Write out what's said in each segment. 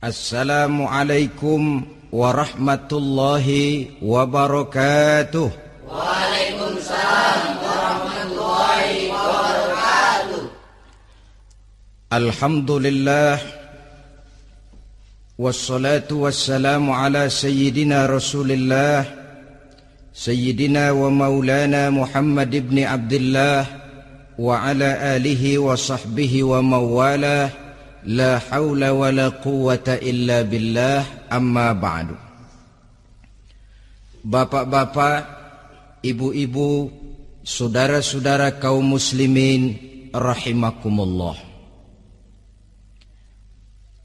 Assalamualaikum warahmatullahi wabarakatuh. Waalaikumsalam warahmatullahi wabarakatuh. Alhamdulillah wassalatu wassalamu ala sayyidina Rasulillah sayyidina wa maulana Muhammad ibn Abdullah wa ala alihi wa sahbihi wa mawalah. La haula wa la quwwata illa billah, amma ba'du. Bapak-bapak, ibu-ibu, saudara-saudara kaum muslimin rahimakumullah.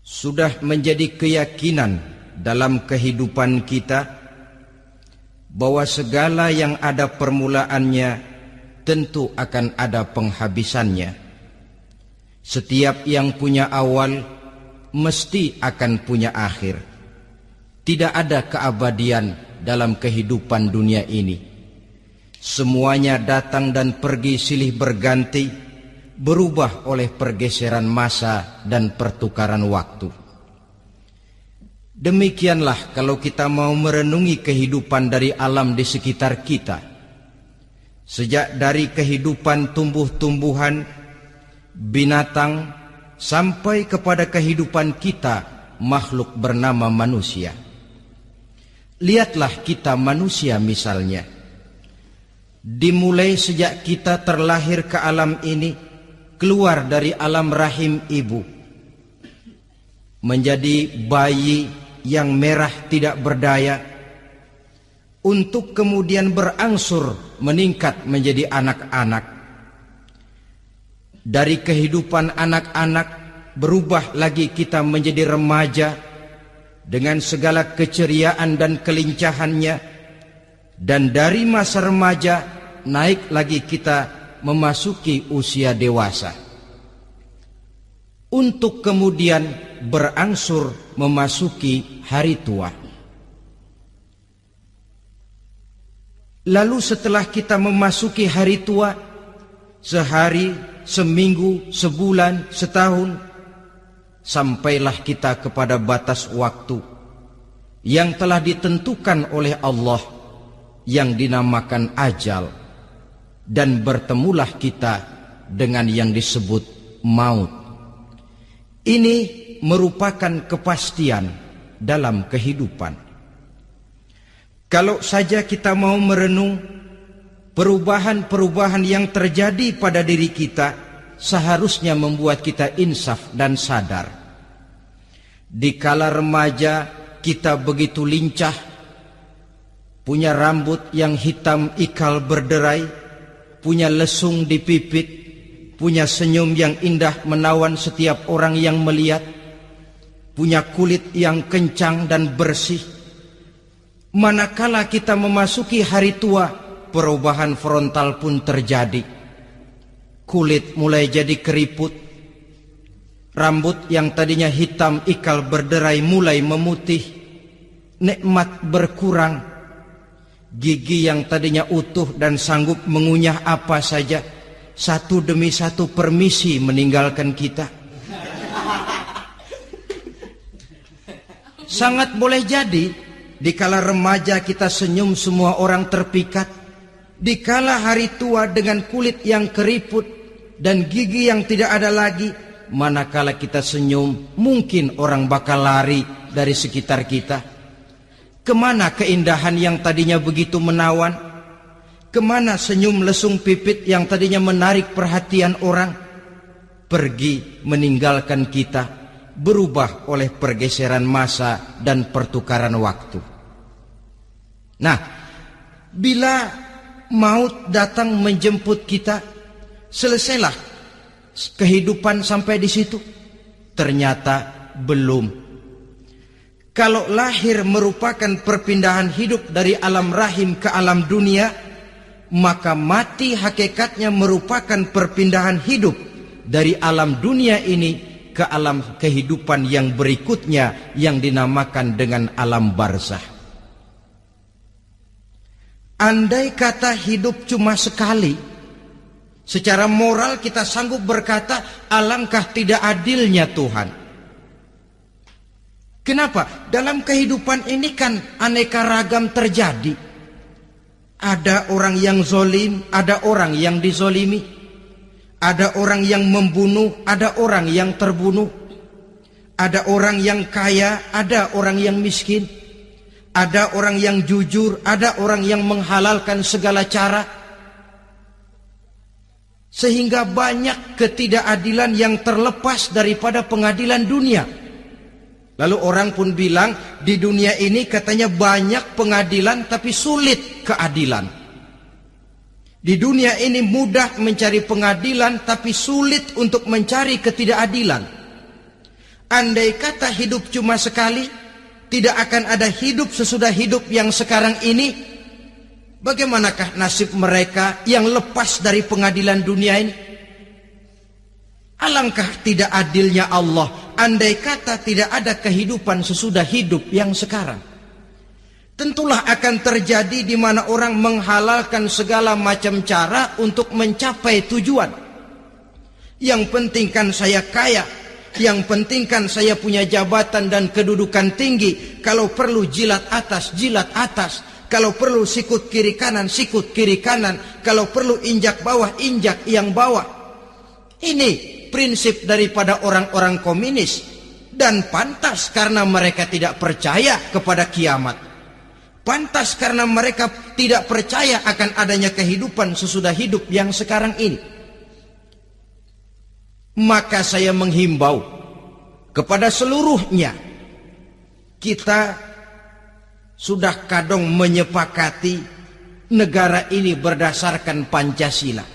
Sudah menjadi keyakinan dalam kehidupan kita bahwa segala yang ada permulaannya tentu akan ada penghabisannya. Setiap yang punya awal mesti akan punya akhir. Tidak ada keabadian dalam kehidupan dunia ini. Semuanya datang dan pergi silih berganti, berubah oleh pergeseran masa dan pertukaran waktu. Demikianlah kalau kita mau merenungi kehidupan dari alam di sekitar kita. Sejak dari kehidupan tumbuh-tumbuhan, binatang, sampai kepada kehidupan kita, makhluk bernama manusia. Lihatlah kita manusia misalnya. Dimulai sejak kita terlahir ke alam ini, keluar dari alam rahim ibu, menjadi bayi yang merah tidak berdaya, untuk kemudian berangsur meningkat menjadi anak-anak. Dari kehidupan anak-anak berubah lagi kita menjadi remaja dengan segala keceriaan dan kelincahannya, dan dari masa remaja naik lagi kita memasuki usia dewasa, untuk kemudian berangsur memasuki hari tua. Lalu setelah kita memasuki hari tua, sehari, seminggu, sebulan, setahun, sampailah kita kepada batas waktu yang telah ditentukan oleh Allah, yang dinamakan ajal, dan bertemulah kita dengan yang disebut maut. Ini merupakan kepastian dalam kehidupan. Kalau saja kita mau merenung perubahan-perubahan yang terjadi pada diri kita, seharusnya membuat kita insaf dan sadar. Di kala remaja kita begitu lincah, punya rambut yang hitam ikal berderai, punya lesung di pipit, punya senyum yang indah menawan setiap orang yang melihat, punya kulit yang kencang dan bersih. Manakala kita memasuki hari tua, perubahan frontal pun terjadi. Kulit mulai jadi keriput, rambut yang tadinya hitam ikal berderai mulai memutih, nikmat berkurang, gigi yang tadinya utuh dan sanggup mengunyah apa saja, satu demi satu permisi meninggalkan kita. Sangat boleh jadi dikala remaja kita senyum semua orang terpikat. Dikala hari tua dengan kulit yang keriput dan gigi yang tidak ada lagi, manakala kita senyum mungkin orang bakal lari dari sekitar kita. Kemana keindahan yang tadinya begitu menawan? Kemana senyum lesung pipit yang tadinya menarik perhatian orang? Pergi meninggalkan kita, berubah oleh pergeseran masa dan pertukaran waktu. Nah, bila maut datang menjemput kita, selesailah kehidupan sampai di situ? Ternyata belum. Kalau lahir merupakan perpindahan hidup dari alam rahim ke alam dunia, maka mati hakikatnya merupakan perpindahan hidup dari alam dunia ini ke alam kehidupan yang berikutnya, yang dinamakan dengan alam barzakh. Andai kata hidup cuma sekali, secara moral kita sanggup berkata, alangkah tidak adilnya Tuhan. Kenapa? Dalam kehidupan ini kan aneka ragam terjadi. Ada orang yang zolim, ada orang yang dizolimi. Ada orang yang membunuh, ada orang yang terbunuh. Ada orang yang kaya, ada orang yang miskin. Ada orang yang jujur, ada orang yang menghalalkan segala cara. Sehingga banyak ketidakadilan yang terlepas daripada pengadilan dunia. Lalu orang pun bilang, di dunia ini katanya banyak pengadilan tapi sulit keadilan. Di dunia ini mudah mencari pengadilan tapi sulit untuk mencari ketidakadilan. Andai kata hidup cuma sekali, tidak akan ada hidup sesudah hidup yang sekarang ini. Bagaimanakah nasib mereka yang lepas dari pengadilan dunia ini? Alangkah tidak adilnya Allah andai kata tidak ada kehidupan sesudah hidup yang sekarang. Tentulah akan terjadi di mana orang menghalalkan segala macam cara untuk mencapai tujuan. Yang penting kan saya kaya, yang penting kan saya punya jabatan dan kedudukan tinggi. Kalau perlu jilat atas, jilat atas. Kalau perlu sikut kiri kanan, sikut kiri kanan. Kalau perlu injak bawah, injak yang bawah. Ini prinsip daripada orang-orang komunis. Dan pantas karena mereka tidak percaya kepada kiamat. Pantas karena mereka tidak percaya akan adanya kehidupan sesudah hidup yang sekarang ini. Maka saya menghimbau kepada seluruhnya, kita sudah kadung menyepakati negara ini berdasarkan Pancasila.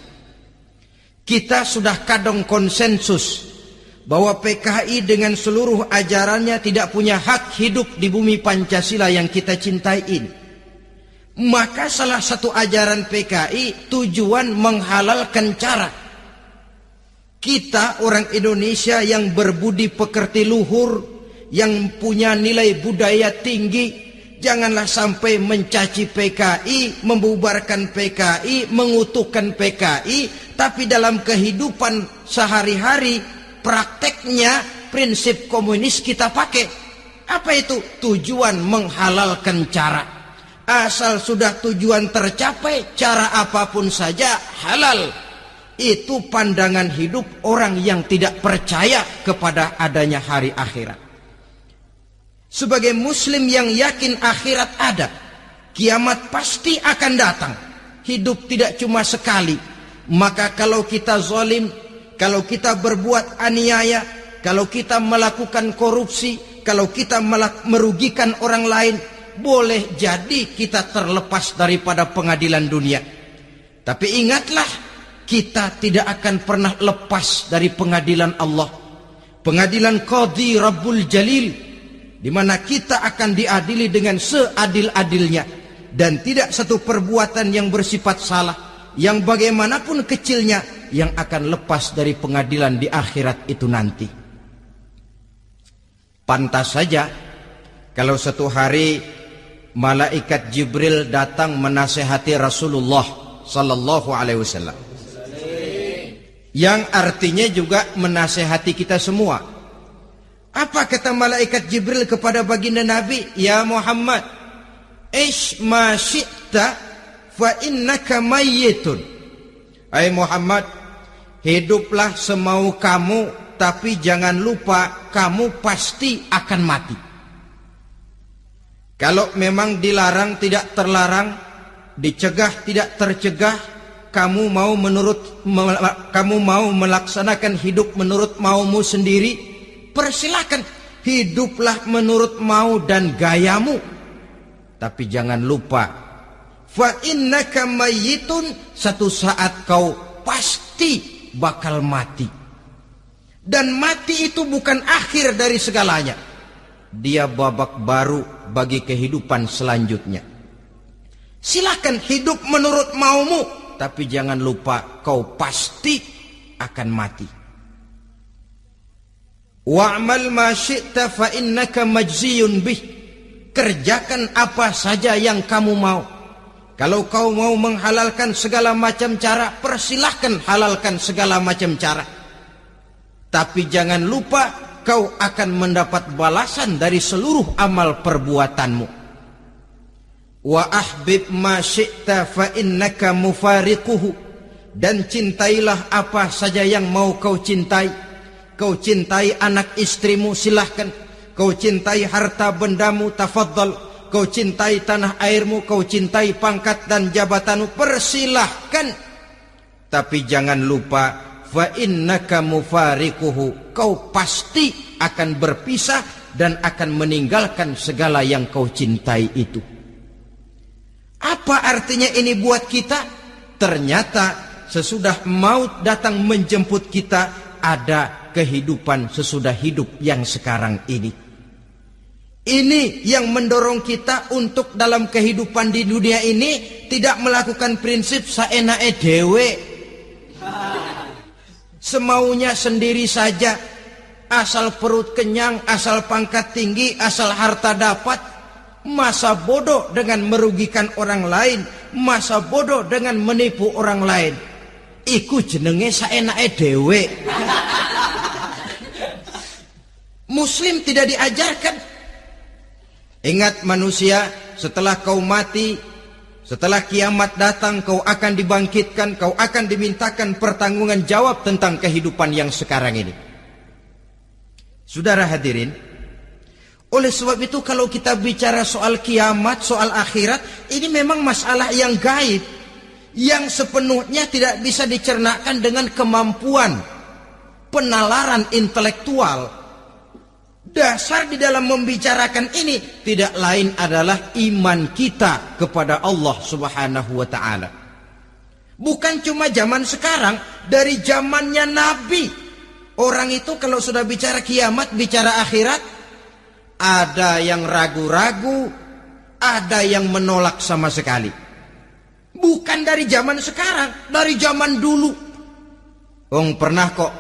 Kita sudah kadung konsensus bahwa PKI dengan seluruh ajarannya tidak punya hak hidup di bumi Pancasila yang kita cintai ini. Maka salah satu ajaran PKI tujuan menghalalkan cara. Kita orang Indonesia yang berbudi pekerti luhur, yang punya nilai budaya tinggi, janganlah sampai mencaci PKI, membubarkan PKI, mengutukkan PKI, tapi dalam kehidupan sehari-hari prakteknya prinsip komunis kita pakai. Apa itu? Tujuan menghalalkan cara. Asal sudah tujuan tercapai, cara apapun saja halal. Itu pandangan hidup orang yang tidak percaya kepada adanya hari akhirat. Sebagai muslim yang yakin akhirat ada, kiamat pasti akan datang. Hidup tidak cuma sekali. Maka kalau kita zalim, kalau kita berbuat aniaya, kalau kita melakukan korupsi, kalau kita merugikan orang lain, boleh jadi kita terlepas daripada pengadilan dunia. Tapi ingatlah, kita tidak akan pernah lepas dari pengadilan Allah. Pengadilan Qadhi Rabbul Jalil, di mana kita akan diadili dengan seadil-adilnya. Dan tidak satu perbuatan yang bersifat salah, yang bagaimanapun kecilnya, yang akan lepas dari pengadilan di akhirat itu nanti. Pantas saja kalau satu hari malaikat Jibril datang menasehati Rasulullah sallallahu alaihi wasallam, yang artinya juga menasehati kita semua. Apa kata malaikat Jibril kepada baginda Nabi? Ya Muhammad, ish ma syi'ta fa innaka mayyitun. Hai Muhammad, hiduplah semau kamu, tapi jangan lupa kamu pasti akan mati. Kalau memang dilarang tidak terlarang, dicegah tidak tercegah, kamu mau melaksanakan hidup menurut maumu sendiri, persilahkan, hiduplah menurut mau dan gayamu. Tapi jangan lupa, fa innaka mayyitun, satu saat kau pasti bakal mati. Dan mati itu bukan akhir dari segalanya. Dia babak baru bagi kehidupan selanjutnya. Silahkan hidup menurut maumu, tapi jangan lupa kau pasti akan mati. Wa'mal ma syi'ta fa innaka majziyun bih. Kerjakan apa saja yang kamu mau. Kalau kau mau menghalalkan segala macam cara, persilahkan halalkan segala macam cara. Tapi jangan lupa kau akan mendapat balasan dari seluruh amal perbuatanmu. Wa ahbib ma syi'ta fa innaka mufariquhu, dan cintailah apa saja yang mau kau cintai. Kau cintai anak istrimu, silahkan. Kau cintai harta bendamu, tafadhal. Kau cintai tanah airmu, kau cintai pangkat dan jabatanmu, persilahkan. Tapi jangan lupa, fa innaka mufariquhu, kau pasti akan berpisah dan akan meninggalkan segala yang kau cintai itu. Apa artinya ini buat kita? Ternyata sesudah maut datang menjemput kita, ada kehidupan sesudah hidup yang sekarang ini. Ini yang mendorong kita untuk dalam kehidupan di dunia ini tidak melakukan prinsip saenake dhewe, semaunya sendiri saja, asal perut kenyang, asal pangkat tinggi, asal harta dapat. Masa bodoh dengan merugikan orang lain, masa bodoh dengan menipu orang lain. Iku jenenge saenake dhewe. Muslim tidak diajarkan. Ingat manusia, setelah kau mati, setelah kiamat datang, kau akan dibangkitkan, kau akan dimintakan pertanggungan jawab tentang kehidupan yang sekarang ini. Saudara hadirin, oleh sebab itu kalau kita bicara soal kiamat, soal akhirat, ini memang masalah yang gaib, yang sepenuhnya tidak bisa dicernakan dengan kemampuan penalaran intelektual. Dasar di dalam membicarakan ini tidak lain adalah iman kita kepada Allah Subhanahu wa ta'ala. Bukan cuma zaman sekarang, dari zamannya Nabi. Orang itu kalau sudah bicara kiamat, bicara akhirat, ada yang ragu-ragu, ada yang menolak sama sekali. Bukan dari zaman sekarang, dari zaman dulu. Pernah kok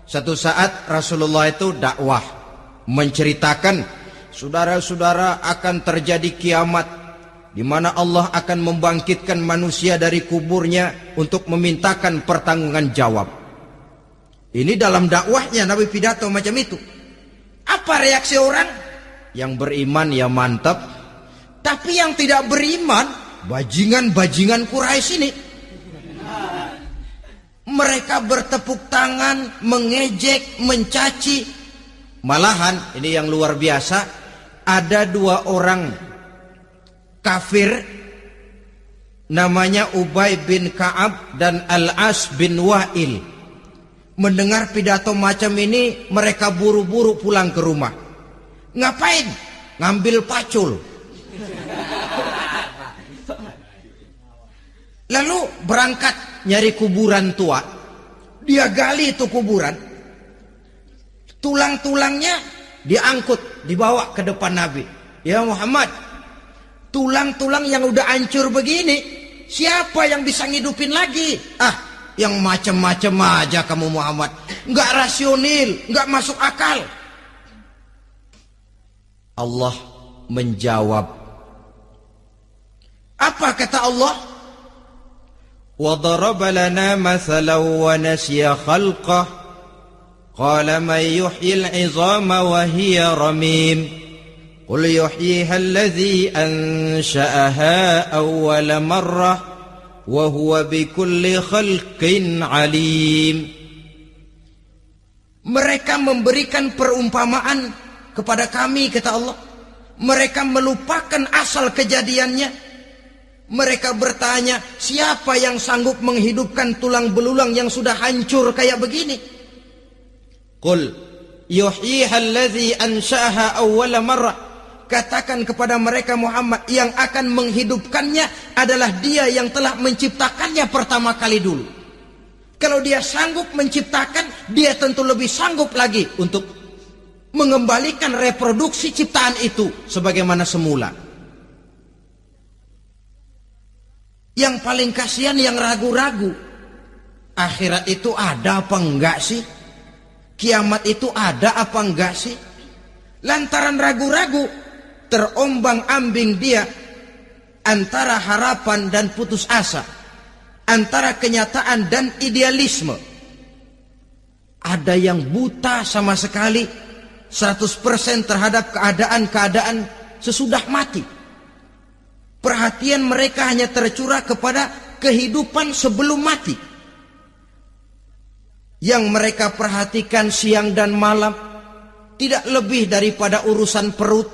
satu saat Rasulullah itu dakwah, menceritakan, saudara-saudara, akan terjadi kiamat di mana Allah akan membangkitkan manusia dari kuburnya untuk memintakan pertanggungan jawab. Ini dalam dakwahnya Nabi pidato macam itu. Apa reaksi orang? Yang beriman ya mantap, tapi yang tidak beriman, bajingan-bajingan Quraisy ini, mereka bertepuk tangan, mengejek, mencaci. Malahan ini yang luar biasa, ada dua orang kafir namanya Ubay bin Ka'ab dan Al-As bin Wa'il. Mendengar pidato macam ini, mereka buru-buru pulang ke rumah. Ngapain? Ngambil pacul. Lalu berangkat nyari kuburan tua. Dia gali itu kuburan. Tulang-tulangnya diangkut, dibawa ke depan Nabi. Ya Muhammad, tulang-tulang yang udah hancur begini, siapa yang bisa ngidupin lagi? Yang macam-macam aja kamu Muhammad. Nggak rasional, nggak masuk akal. Allah menjawab. Apa kata Allah? وَضَرَبَ لَنَا مَثَلًا وَنَسِيَ خَلْقَهُ قَالَ مَنْ يُحْيِي الْعِظَامَ وَهِيَ رَمِيمٌ قُلْ يُحْيِيهَا الَّذِي أَنْشَأَهَا أَوَّلَ مَرَّةٍ وَهُوَ بِكُلِّ خَلْقٍ عَلِيمٌ. Mereka memberikan perumpamaan kepada kami, kata Allah. Mereka melupakan asal kejadiannya. Mereka bertanya, siapa yang sanggup menghidupkan tulang belulang yang sudah hancur kayak begini? Qul yuhyiha allazi ansha'aha awwala marrah. Katakan kepada mereka Muhammad, yang akan menghidupkannya adalah dia yang telah menciptakannya pertama kali dulu. Kalau dia sanggup menciptakan, dia tentu lebih sanggup lagi untuk mengembalikan reproduksi ciptaan itu sebagaimana semula. Yang paling kasihan yang ragu-ragu. Akhirat itu ada apa enggak sih? Kiamat itu ada apa enggak sih? Lantaran ragu-ragu, terombang-ambing dia antara harapan dan putus asa, antara kenyataan dan idealisme. Ada yang buta sama sekali, 100% terhadap keadaan-keadaan sesudah mati. Perhatian mereka hanya tercurah kepada kehidupan sebelum mati. Yang mereka perhatikan siang dan malam tidak lebih daripada urusan perut.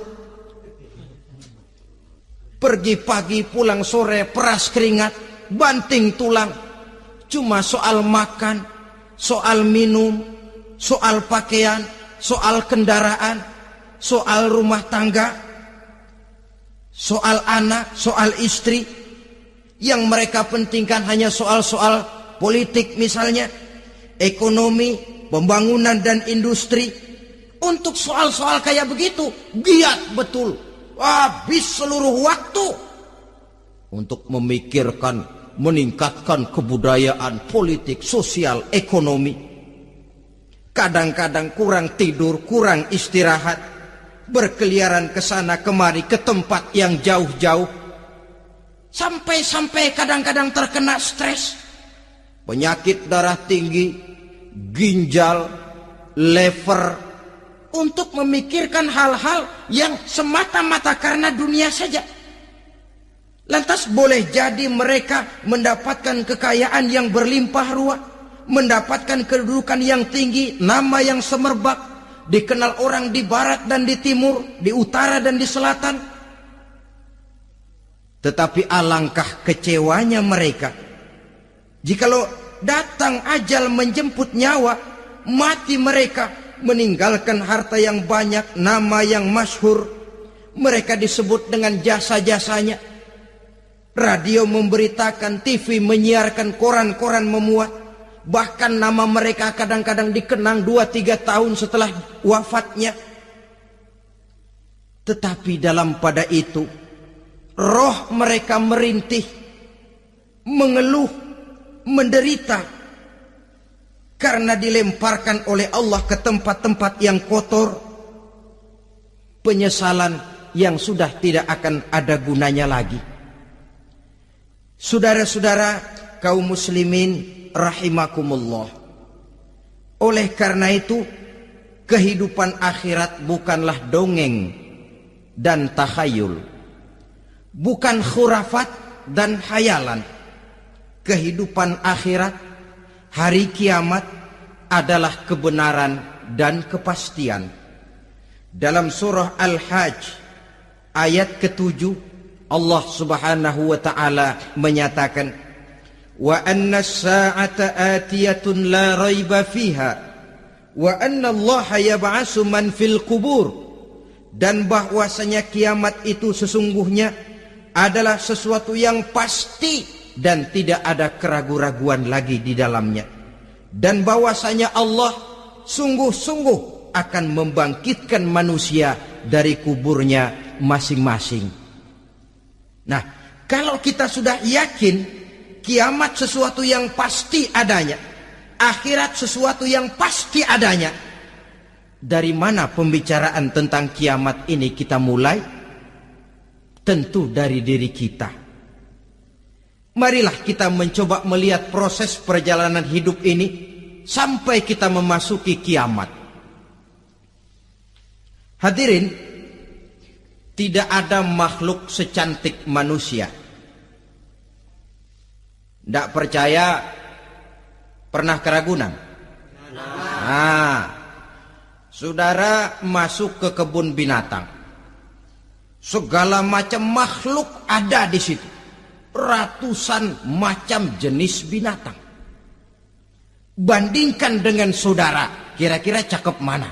Pergi pagi, pulang sore, peras keringat, banting tulang. Cuma soal makan, soal minum, soal pakaian, soal kendaraan, soal rumah tangga, soal anak, soal istri. Yang mereka pentingkan hanya soal-soal politik misalnya, ekonomi, pembangunan dan industri. Untuk soal-soal kayak begitu, giat betul. Habis seluruh waktu untuk memikirkan, meningkatkan kebudayaan, politik, sosial, ekonomi. Kadang-kadang kurang tidur, kurang istirahat, berkeliaran ke sana kemari ke tempat yang jauh-jauh. Sampai-sampai kadang-kadang terkena stres, penyakit darah tinggi, ginjal, lever, untuk memikirkan hal-hal yang semata-mata karena dunia saja. Lantas boleh jadi mereka mendapatkan kekayaan yang berlimpah ruah, mendapatkan kedudukan yang tinggi, nama yang semerbak, dikenal orang di barat dan di timur, di utara dan di selatan. Tetapi alangkah kecewanya mereka jikalau datang ajal menjemput nyawa, mati mereka, meninggalkan harta yang banyak, nama yang masyhur. Mereka disebut dengan jasa-jasanya. Radio memberitakan, TV menyiarkan, koran-koran memuat. Bahkan nama mereka kadang-kadang dikenang 2-3 tahun setelah wafatnya. Tetapi dalam pada itu, roh mereka merintih, mengeluh, menderita, karena dilemparkan oleh Allah ke tempat-tempat yang kotor. Penyesalan yang sudah tidak akan ada gunanya lagi. Saudara-saudara kaum muslimin rahimakumullah. Oleh karena itu, kehidupan akhirat bukanlah dongeng dan takhayul, bukan khurafat dan hayalan. Kehidupan akhirat, hari kiamat adalah kebenaran dan kepastian. Dalam surah Al-Hajj ayat ke-7, Allah Subhanahu wa taala menyatakan, wa anna as-sa'ata atiyatun la raiba fiha wa anna Allah yab'atsu man fil qubur. Dan bahwasanya kiamat itu sesungguhnya adalah sesuatu yang pasti dan tidak ada keraguan-raguan lagi di dalamnya. Dan bahwasanya Allah sungguh-sungguh akan membangkitkan manusia dari kuburnya masing-masing. Nah, kalau kita sudah yakin kiamat sesuatu yang pasti adanya, akhirat sesuatu yang pasti adanya, dari mana pembicaraan tentang kiamat ini kita mulai? Tentu dari diri kita. Marilah kita mencoba melihat proses perjalanan hidup ini sampai kita memasuki kiamat. Hadirin, tidak ada makhluk secantik manusia. Tidak percaya, pernah keragunan? Nah, saudara masuk ke kebun binatang, segala macam makhluk ada di situ. Ratusan macam jenis binatang. Bandingkan dengan saudara, kira-kira cakep mana?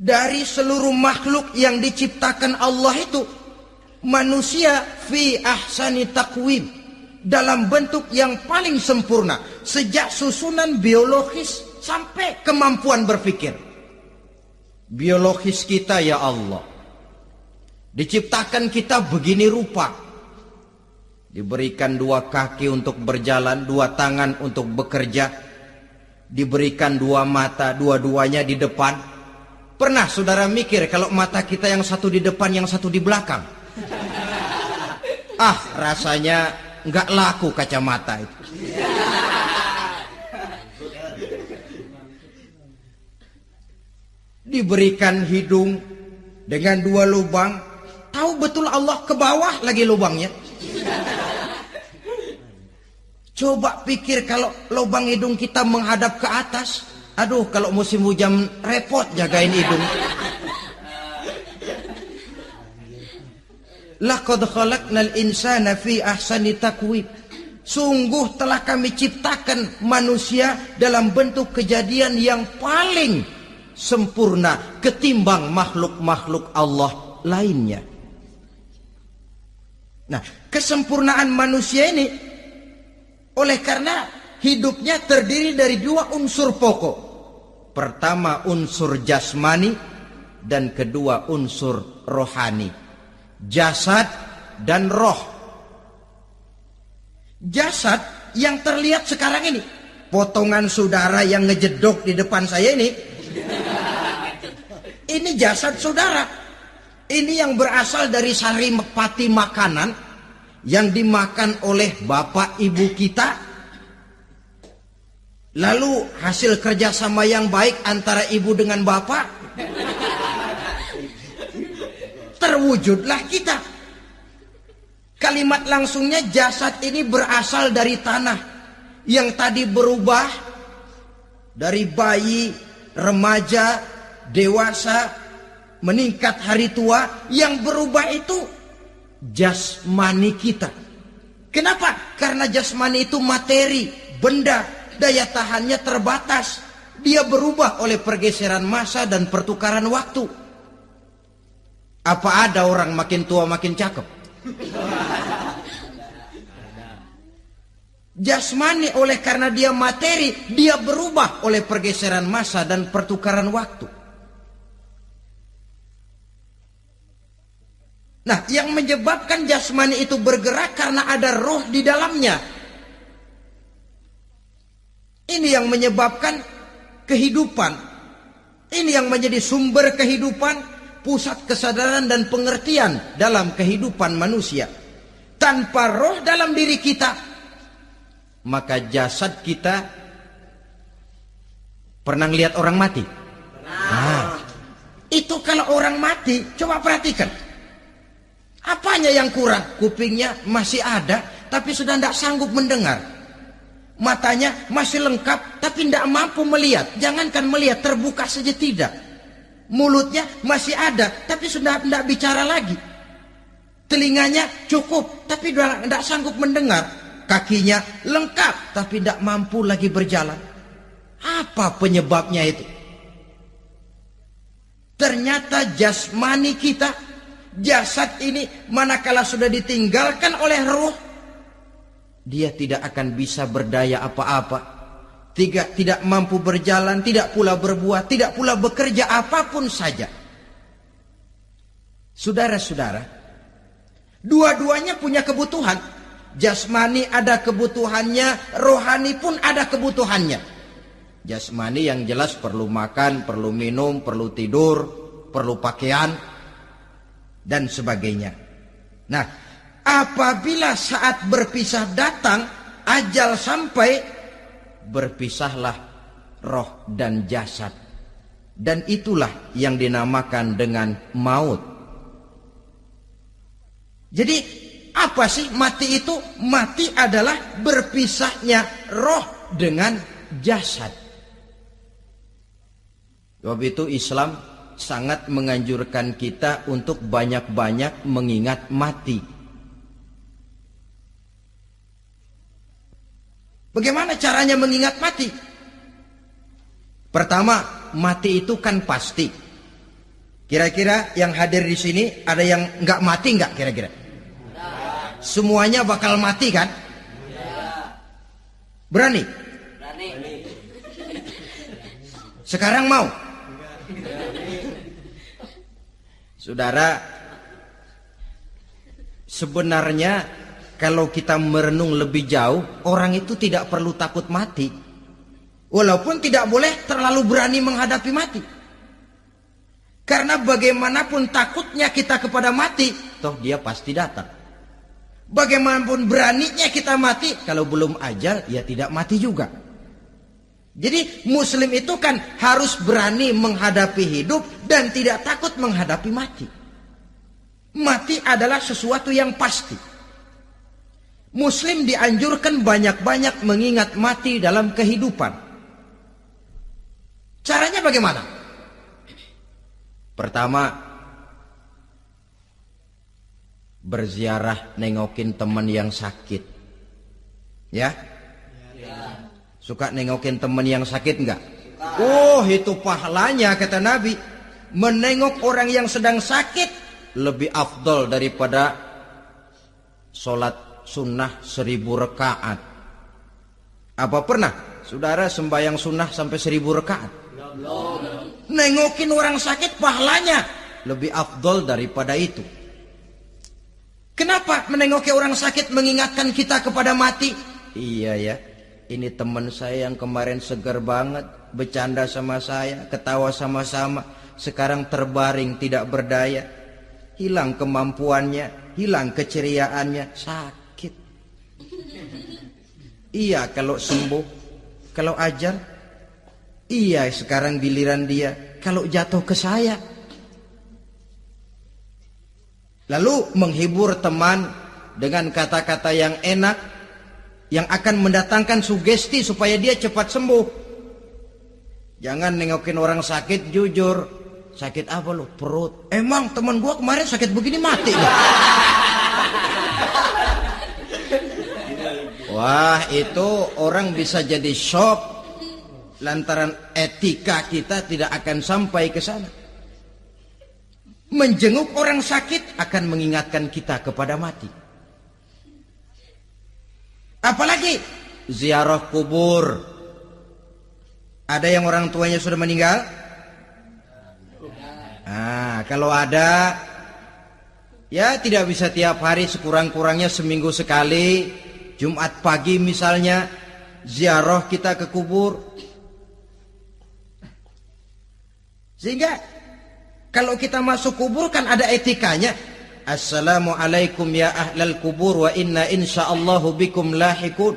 Dari seluruh makhluk yang diciptakan Allah itu, manusia fi ahsani taqwim, dalam bentuk yang paling sempurna, sejak susunan biologis sampai kemampuan berpikir. Biologis kita ya Allah, diciptakan kita begini rupa, diberikan 2 kaki untuk berjalan, 2 tangan untuk bekerja, diberikan 2 mata, dua-duanya di depan. Pernah saudara mikir kalau mata kita yang satu di depan, yang satu di belakang? Rasanya nggak laku kacamata itu. Diberikan hidung dengan 2 lubang, tahu betul Allah ke bawah lagi lubangnya. Coba pikir kalau lubang hidung kita menghadap ke atas. Aduh, kalau musim hujan repot jagain hidung. Laqad khalaqnal insana fi ahsani taqwim. Sungguh telah kami ciptakan manusia dalam bentuk kejadian yang paling sempurna ketimbang makhluk-makhluk Allah lainnya. Nah, kesempurnaan manusia ini oleh karena hidupnya terdiri dari 2 unsur pokok. Pertama unsur jasmani dan kedua unsur rohani. Jasad dan roh. Jasad yang terlihat sekarang ini, potongan saudara yang ngejedok di depan saya ini jasad saudara. Ini yang berasal dari saripati makanan yang dimakan oleh bapak ibu kita. Lalu hasil kerjasama yang baik antara ibu dengan bapak, terwujudlah kita. Kalimat langsungnya jasad ini berasal dari tanah yang tadi berubah dari bayi, remaja, dewasa, meningkat hari tua. Yang berubah itu jasmani kita. Kenapa? Karena jasmani itu materi, benda, daya tahannya terbatas. Dia berubah oleh pergeseran masa dan pertukaran waktu. Apa ada orang makin tua makin cakep? Jasmani oleh karena dia materi, dia berubah oleh pergeseran masa dan pertukaran waktu. Nah, yang menyebabkan jasmani itu bergerak karena ada roh di dalamnya. Ini yang menyebabkan kehidupan. Ini yang menjadi sumber kehidupan, pusat kesadaran dan pengertian dalam kehidupan manusia. Tanpa roh dalam diri kita, maka jasad kita, pernah lihat orang mati? Nah, itu kalau orang mati, coba perhatikan. Apanya yang kurang? Kupingnya masih ada, tapi sudah tidak sanggup mendengar. Matanya masih lengkap, tapi tidak mampu melihat. Jangankan melihat, terbuka saja tidak. Mulutnya masih ada, tapi sudah tidak bicara lagi. Telinganya cukup, tapi sudah tidak sanggup mendengar. Kakinya lengkap, tapi tidak mampu lagi berjalan. Apa penyebabnya itu? Ternyata jasmani kita, jasad ini manakala sudah ditinggalkan oleh ruh, dia tidak akan bisa berdaya apa-apa. Tidak mampu berjalan, tidak pula berbuat, tidak pula bekerja apapun saja. Saudara-saudara, dua-duanya punya kebutuhan. Jasmani ada kebutuhannya, rohani pun ada kebutuhannya. Jasmani yang jelas perlu makan, perlu minum, perlu tidur, perlu pakaian, dan sebagainya. Nah, apabila saat berpisah datang, ajal sampai, berpisahlah roh dan jasad. Dan itulah yang dinamakan dengan maut. Jadi apa sih mati itu? Mati adalah berpisahnya roh dengan jasad. Sebab itu Islam sangat menganjurkan kita untuk banyak-banyak mengingat mati. Bagaimana caranya mengingat mati? Pertama, mati itu kan pasti. Kira-kira yang hadir di sini ada yang nggak mati nggak kira-kira? Semuanya bakal mati kan? Berani? Berani. Sekarang mau? Saudara, sebenarnya kalau kita merenung lebih jauh, orang itu tidak perlu takut mati. Walaupun tidak boleh terlalu berani menghadapi mati. Karena bagaimanapun takutnya kita kepada mati, toh dia pasti datang. Bagaimanapun beraninya kita mati, kalau belum ajal ya tidak mati juga. Jadi muslim itu kan harus berani menghadapi hidup dan tidak takut menghadapi mati. Mati adalah sesuatu yang pasti. Muslim dianjurkan banyak-banyak mengingat mati dalam kehidupan. Caranya bagaimana? Pertama, berziarah nengokin teman yang sakit. Ya? Suka nengokin teman yang sakit enggak? Oh, itu pahalanya kata Nabi. Menengok orang yang sedang sakit lebih afdol daripada sholat sunnah 1000 rakaat. Apa pernah saudara sembahyang sunnah sampai 1000 rakaat? Nengokin orang sakit pahalanya lebih afdol daripada itu. Kenapa menengoki orang sakit mengingatkan kita kepada mati? Iya ya, ini teman saya yang kemarin segar banget, bercanda sama saya, ketawa sama-sama, sekarang terbaring tidak berdaya, hilang kemampuannya, hilang keceriaannya, sakit. Iya kalau sembuh, kalau ajal, iya sekarang giliran dia, kalau jatuh ke saya. Lalu menghibur teman dengan kata-kata yang enak, yang akan mendatangkan sugesti supaya dia cepat sembuh. Jangan nengokin orang sakit jujur. Sakit apa lo? Perut. Emang teman gua kemarin sakit begini mati loh. Wah, itu orang bisa jadi shock lantaran etika kita tidak akan sampai ke sana. Menjenguk orang sakit akan mengingatkan kita kepada mati. Apalagi ziarah kubur. Ada yang orang tuanya sudah meninggal? Kalau ada, ya tidak bisa tiap hari, sekurang-kurangnya seminggu sekali. Jumat pagi misalnya, ziarah kita ke kubur. Sehingga kalau kita masuk kubur kan ada etikanya. Assalamualaikum ya ahlal kubur wa inna insyaallahu bikum lahikun.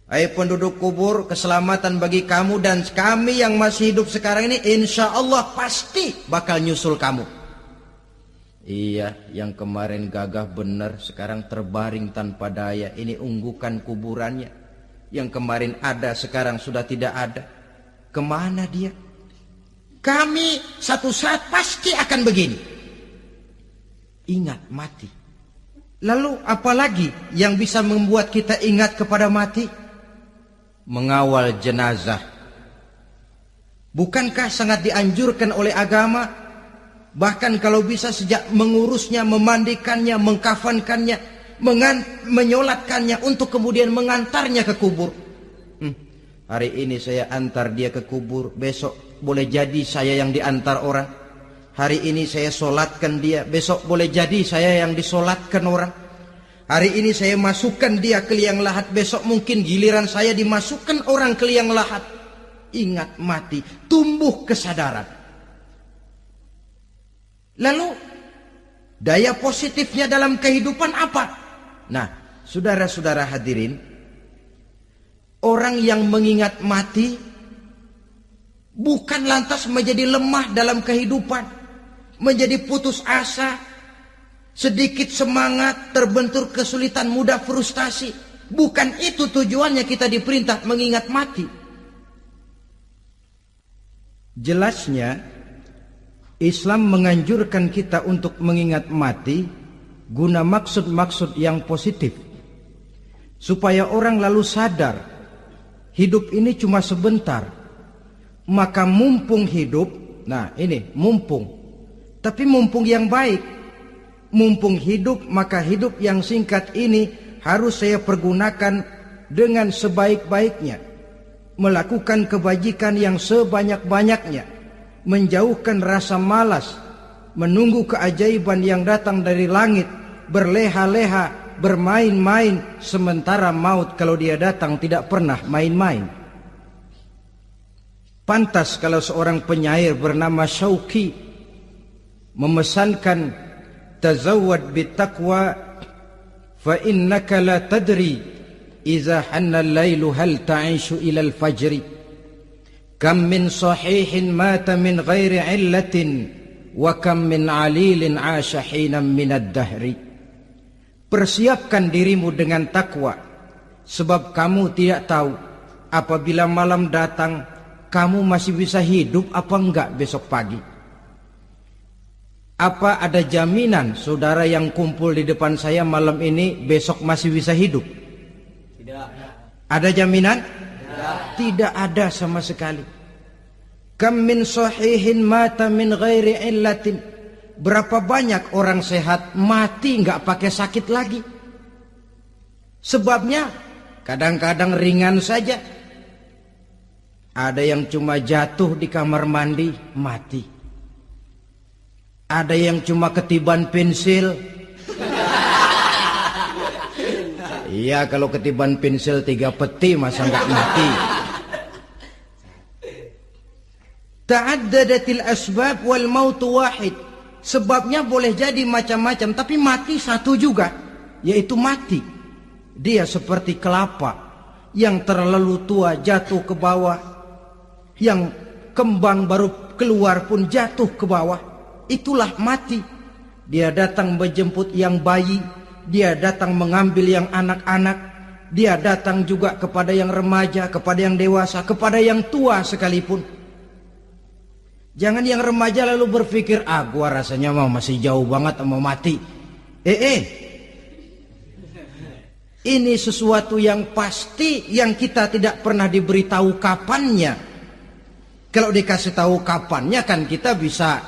Hai penduduk kubur, keselamatan bagi kamu dan kami yang masih hidup sekarang ini insyaallah pasti bakal nyusul kamu. Iya, yang kemarin gagah benar sekarang terbaring tanpa daya. Ini unggukan kuburannya. Yang kemarin ada sekarang sudah tidak ada. Kemana dia? Kami satu saat pasti akan begini. Ingat mati. Lalu apalagi yang bisa membuat kita ingat kepada mati? Mengawal jenazah. Bukankah sangat dianjurkan oleh agama? Bahkan kalau bisa sejak mengurusnya, memandikannya, mengkafankannya, menyolatkannya untuk kemudian mengantarnya ke kubur. Hari ini saya antar dia ke kubur, besok boleh jadi saya yang diantar orang. Hari ini saya solatkan dia, besok boleh jadi saya yang disolatkan orang. Hari ini saya masukkan dia ke liang lahat, besok mungkin giliran saya dimasukkan orang ke liang lahat. Ingat mati, tumbuh kesadaran. Lalu daya positifnya dalam kehidupan apa? Nah, saudara-saudara hadirin, orang yang mengingat mati bukan lantas menjadi lemah dalam kehidupan, menjadi putus asa, sedikit semangat, terbentur kesulitan, mudah frustasi. Bukan itu tujuannya kita diperintah mengingat mati. Jelasnya Islam menganjurkan kita untuk mengingat mati guna maksud-maksud yang positif, supaya orang lalu sadar hidup ini cuma sebentar. Maka mumpung hidup, nah ini mumpung, tapi mumpung yang baik. Mumpung hidup, maka hidup yang singkat ini harus saya pergunakan dengan sebaik-baiknya, melakukan kebajikan yang sebanyak-banyaknya, menjauhkan rasa malas, menunggu keajaiban yang datang dari langit, berleha-leha, bermain-main, sementara maut kalau dia datang tidak pernah main-main. Pantas kalau seorang penyair bernama Syauqi memesankan tazawwad bittaqwa fa innaka la tadri idza hanna al-lailu hal ta'ishu ila al-fajri kam min sahihin mata min ghairi illatin wa kam min alilin 'asha hinan min ad-dahri. Persiapkan dirimu dengan takwa, sebab kamu tidak tahu apabila malam datang kamu masih bisa hidup apa enggak besok pagi. Apa ada jaminan saudara yang kumpul di depan saya malam ini besok masih bisa hidup? Tidak. Ada jaminan? Tidak ada sama sekali. Kam min sahihin mata min ghairi illatin. Berapa banyak orang sehat mati enggak pakai sakit lagi. Sebabnya kadang-kadang ringan saja. Ada yang cuma jatuh di kamar mandi, mati. Ada yang cuma ketiban pensil. Iya, kalau ketiban pensil 3 peti masa nggak mati. Ta'addadatil asbab wal mautu wahid. Sebabnya boleh jadi macam-macam, tapi mati satu juga, yaitu mati. Dia seperti kelapa yang terlalu tua jatuh ke bawah. Yang kembang baru keluar pun jatuh ke bawah. Itulah mati. Dia datang menjemput yang bayi, dia datang mengambil yang anak-anak, dia datang juga kepada yang remaja, kepada yang dewasa, kepada yang tua sekalipun. Jangan yang remaja lalu berpikir, gua rasanya masih jauh banget mau mati. Ini sesuatu yang pasti yang kita tidak pernah diberitahu kapannya. Kalau dikasih tahu kapannya kan kita bisa,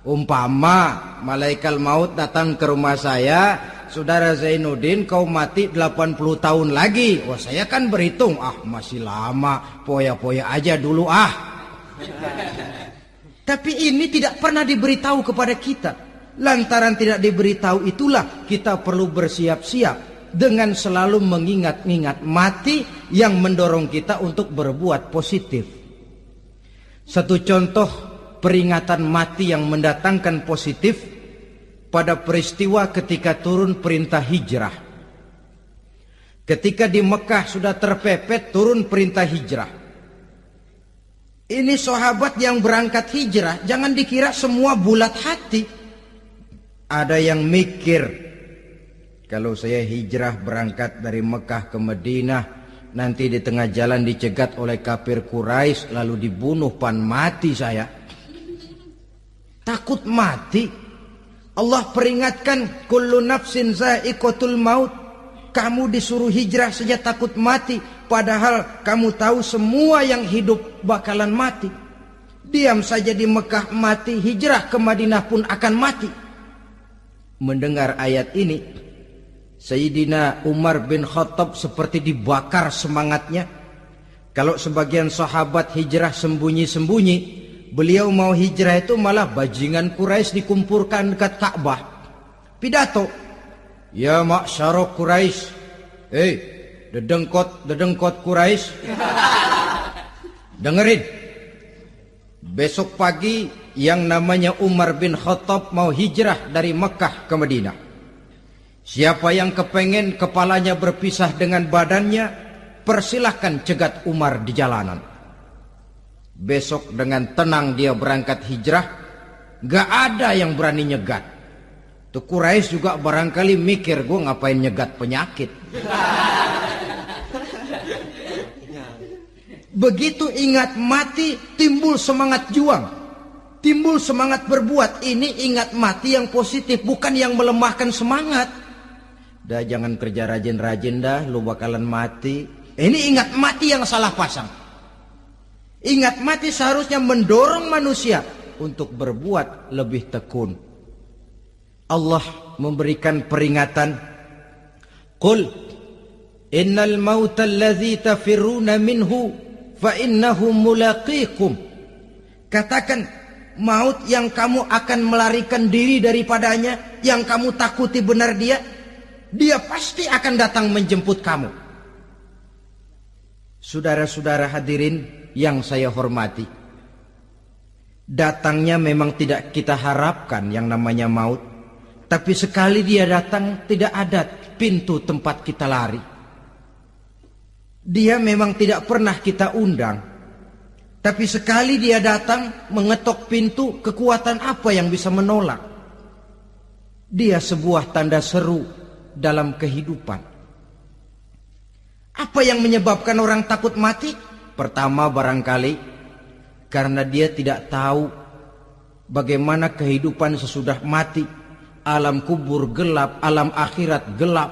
umpama malaikat maut datang ke rumah saya, saudara Zainuddin kau mati 80 tahun lagi. Wah, saya kan berhitung, masih lama, poya-poya aja dulu Tapi ini tidak pernah diberitahu kepada kita. Lantaran tidak diberitahu itulah kita perlu bersiap-siap dengan selalu mengingat-ingat mati yang mendorong kita untuk berbuat positif. Satu contoh peringatan mati yang mendatangkan positif pada peristiwa ketika turun perintah hijrah. Ketika di Mekah sudah terpepet turun perintah hijrah. Ini sahabat yang berangkat hijrah, jangan dikira semua bulat hati. Ada yang mikir, kalau saya hijrah berangkat dari Mekah ke Madinah, nanti di tengah jalan dicegat oleh kafir Quraisy lalu dibunuh, mati saya. Takut mati. Allah peringatkan, kullu nafsin za'iqatul maut. Kamu disuruh hijrah saja takut mati, padahal kamu tahu semua yang hidup bakalan mati. Diam saja di Mekah mati, hijrah ke Madinah pun akan mati. Mendengar ayat ini, Sayyidina Umar bin Khattab seperti dibakar semangatnya. Kalau sebagian sahabat hijrah sembunyi-sembunyi, beliau mau hijrah itu malah bajingan Quraisy dikumpulkan dekat Ka'bah. Pidato, ya ma'syara Quraisy, dedengkot Quraisy, dengerin. Besok pagi yang namanya Umar bin Khattab mau hijrah dari Mekah ke Madinah. Siapa yang kepengen kepalanya berpisah dengan badannya, persilahkan cegat Umar di jalanan. Besok dengan tenang dia berangkat hijrah, gak ada yang berani nyegat. Tuh Quraisy juga barangkali mikir, gue ngapain nyegat penyakit. Begitu ingat mati, timbul semangat juang, timbul semangat berbuat. Ini ingat mati yang positif, bukan yang melemahkan semangat. Dah jangan kerja rajin-rajin dah, lu bakalan mati. Ini ingat mati yang salah pasang. Ingat mati seharusnya mendorong manusia untuk berbuat lebih tekun. Allah memberikan peringatan, qul innal mauta allazi tafirruna minhu fa innahu mulaqikum. Katakan, maut yang kamu akan melarikan diri daripadanya, yang kamu takuti benar dia pasti akan datang menjemput kamu. Saudara-saudara hadirin yang saya hormati, datangnya memang tidak kita harapkan yang namanya maut. Tapi sekali dia datang, tidak ada pintu tempat kita lari. Dia memang tidak pernah kita undang. Tapi sekali dia datang, mengetok pintu, kekuatan apa yang bisa menolak? Dia sebuah tanda seru dalam kehidupan. Apa yang menyebabkan orang takut mati? Pertama barangkali karena dia tidak tahu bagaimana kehidupan sesudah mati. Alam kubur gelap, alam akhirat gelap.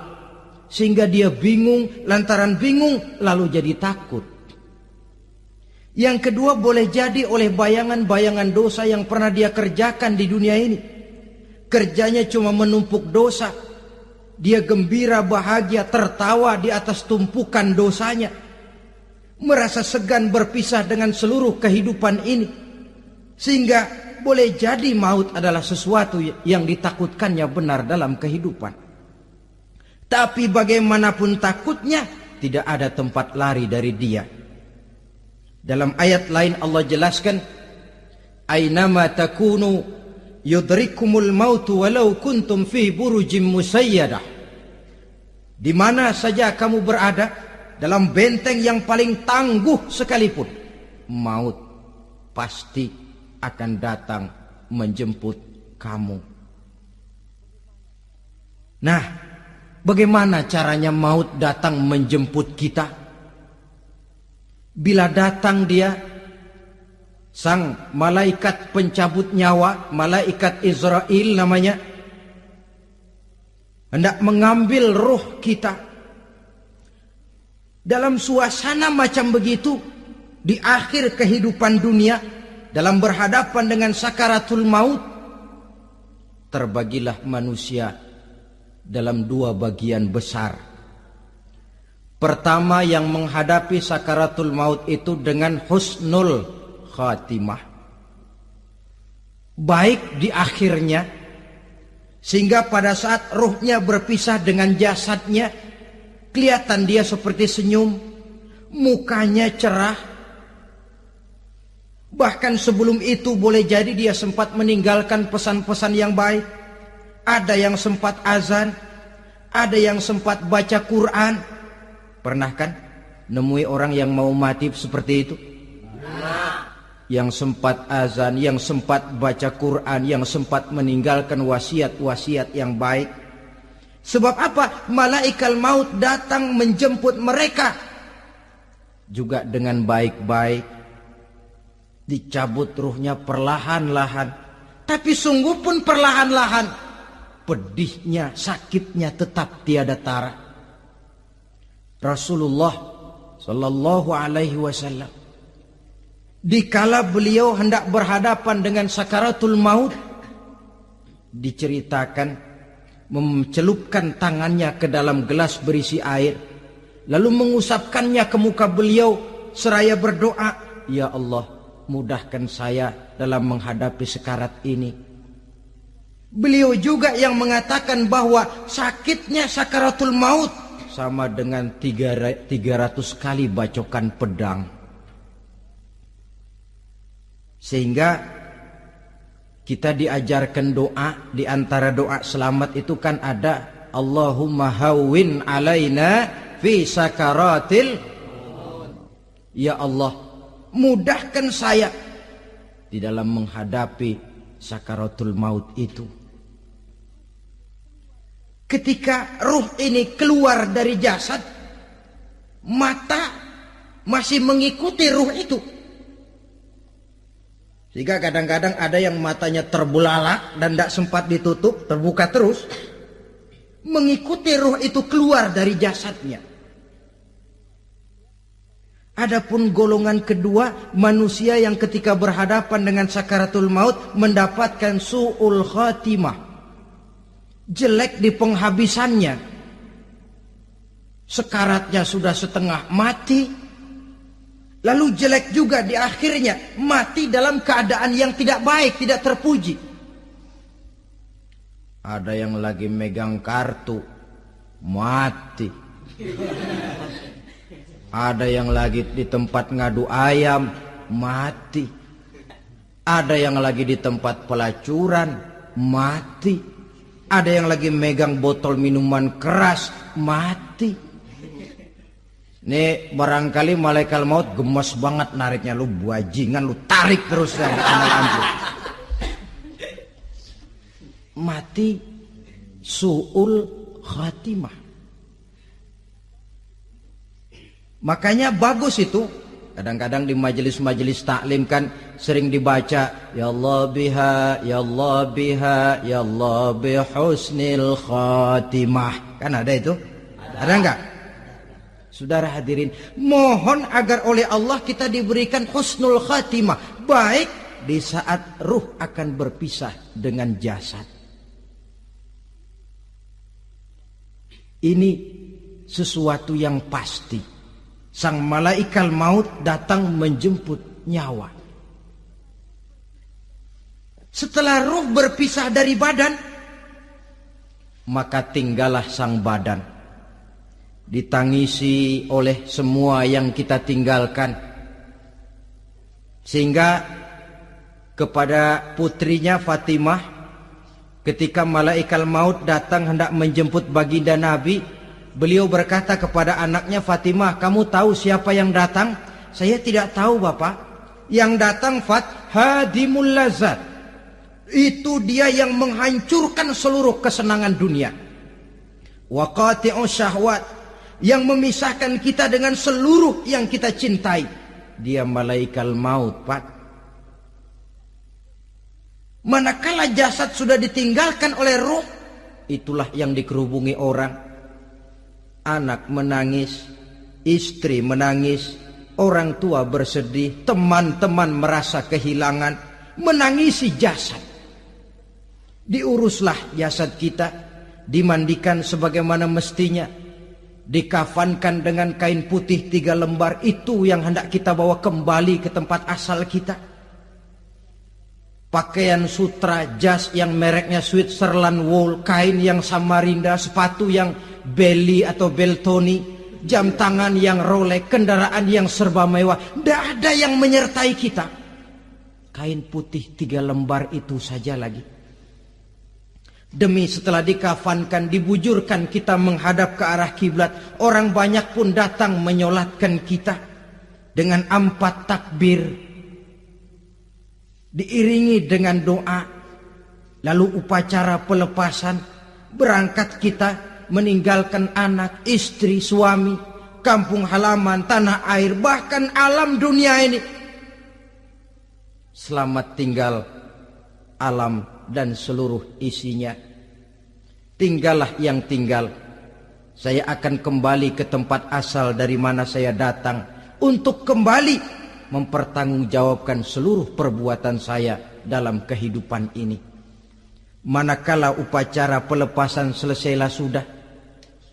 Sehingga dia bingung, lantaran bingung lalu jadi takut. Yang kedua boleh jadi oleh bayangan-bayangan dosa yang pernah dia kerjakan di dunia ini. Kerjanya cuma menumpuk dosa. Dia gembira, bahagia, tertawa di atas tumpukan dosanya. Merasa segan berpisah dengan seluruh kehidupan ini. Sehingga boleh jadi maut adalah sesuatu yang ditakutkannya benar dalam kehidupan. Tapi bagaimanapun takutnya, tidak ada tempat lari dari dia. Dalam ayat lain Allah jelaskan, Aynama takunu yudrikumul mautu walau kuntum fi burujim musayyadah. Di mana saja kamu berada, dalam benteng yang paling tangguh sekalipun, maut pasti akan datang menjemput kamu. Nah, bagaimana caranya maut datang menjemput kita? Bila datang dia, sang malaikat pencabut nyawa, malaikat Israel namanya, hendak mengambil ruh kita. Dalam suasana macam begitu, di akhir kehidupan dunia, dalam berhadapan dengan sakaratul maut, terbagilah manusia dalam dua bagian besar. Pertama, yang menghadapi sakaratul maut itu dengan husnul khatimah, baik di akhirnya, sehingga pada saat ruhnya berpisah dengan jasadnya, kelihatan dia seperti senyum, mukanya cerah. Bahkan sebelum itu boleh jadi dia sempat meninggalkan pesan-pesan yang baik. Ada yang sempat azan, ada yang sempat baca Quran. Pernah kan nemui orang yang mau mati seperti itu? Yang sempat azan, yang sempat baca Quran, yang sempat meninggalkan wasiat-wasiat yang baik. Sebab apa? Malaikat maut datang menjemput mereka juga dengan baik-baik. Dicabut ruhnya perlahan-lahan, tapi sungguh pun perlahan-lahan. Pedihnya, sakitnya tetap tiada tara. Rasulullah Sallallahu Alaihi Wasallam, dikala beliau hendak berhadapan dengan sakaratul maut, diceritakan mencelupkan tangannya ke dalam gelas berisi air, lalu mengusapkannya ke muka beliau seraya berdoa, Ya Allah, mudahkan saya dalam menghadapi sekarat ini. Beliau juga yang mengatakan bahwa sakitnya sakaratul maut sama dengan 300 kali bacokan pedang. Sehingga kita diajarkan doa, di antara doa selamat itu kan ada Allahumma hawwin alaina fi sakaratil, ya Allah, mudahkan saya di dalam menghadapi sakaratul maut itu. Ketika ruh ini keluar dari jasad, mata masih mengikuti ruh itu. Sehingga kadang-kadang ada yang matanya terbelalak dan tidak sempat ditutup, terbuka terus, mengikuti ruh itu keluar dari jasadnya. Adapun golongan kedua, manusia yang ketika berhadapan dengan sakaratul maut mendapatkan su'ul khatimah, jelek di penghabisannya. Sekaratnya sudah setengah mati, lalu jelek juga di akhirnya, mati dalam keadaan yang tidak baik, tidak terpuji. Ada yang lagi megang kartu, mati. Ada yang lagi di tempat ngadu ayam, mati. Ada yang lagi di tempat pelacuran, mati. Ada yang lagi megang botol minuman keras, mati. Nih barangkali malaikat maut gemes banget nariknya, lu bajingan, lu tarik terus dan mati su'ul khatimah. Makanya bagus itu. Kadang-kadang di majelis-majelis taklim kan sering dibaca, ya Allah biha, ya Allah biha, ya Allah bihusnil khatimah. Kan ada itu? Ada enggak? Saudara hadirin, mohon agar oleh Allah kita diberikan husnul khatimah, baik di saat ruh akan berpisah dengan jasad. Ini sesuatu yang pasti. Sang malaikat maut datang menjemput nyawa. Setelah ruh berpisah dari badan, maka tinggallah sang badan, ditangisi oleh semua yang kita tinggalkan. Sehingga kepada putrinya Fatimah, ketika malaikat maut datang hendak menjemput baginda Nabi, beliau berkata kepada anaknya Fatimah, kamu tahu siapa yang datang? Saya tidak tahu Bapak. Yang datang hadimul lazat. Itu dia yang menghancurkan seluruh kesenangan dunia. Wa qati'u syahwat. Yang memisahkan kita dengan seluruh yang kita cintai. Dia malaikat maut, Pak. Manakala jasad sudah ditinggalkan oleh ruh, itulah yang dikerubungi orang. Anak menangis, istri menangis, orang tua bersedih, teman-teman merasa kehilangan, menangisi jasad. Diuruslah jasad kita, dimandikan sebagaimana mestinya, dikafankan dengan kain putih 3 lembar, itu yang hendak kita bawa kembali ke tempat asal kita. Pakaian sutra, jas yang mereknya Switzerland wool, kain yang Samarinda, sepatu yang Belly atau Beltoni, jam tangan yang Rolex, kendaraan yang serba mewah, tidak ada yang menyertai kita. Kain putih 3 lembar itu saja lagi. Demi setelah dikafankan, dibujurkan kita menghadap ke arah kiblat, orang banyak pun datang menyolatkan kita dengan 4 takbir, diiringi dengan doa, lalu upacara pelepasan, berangkat kita meninggalkan anak, istri, suami, kampung halaman, tanah air, bahkan alam dunia ini. Selamat tinggal alam dan seluruh isinya. Tinggallah yang tinggal. Saya akan kembali ke tempat asal dari mana saya datang, untuk kembali mempertanggungjawabkan seluruh perbuatan saya dalam kehidupan ini. Manakala upacara pelepasan selesailah sudah,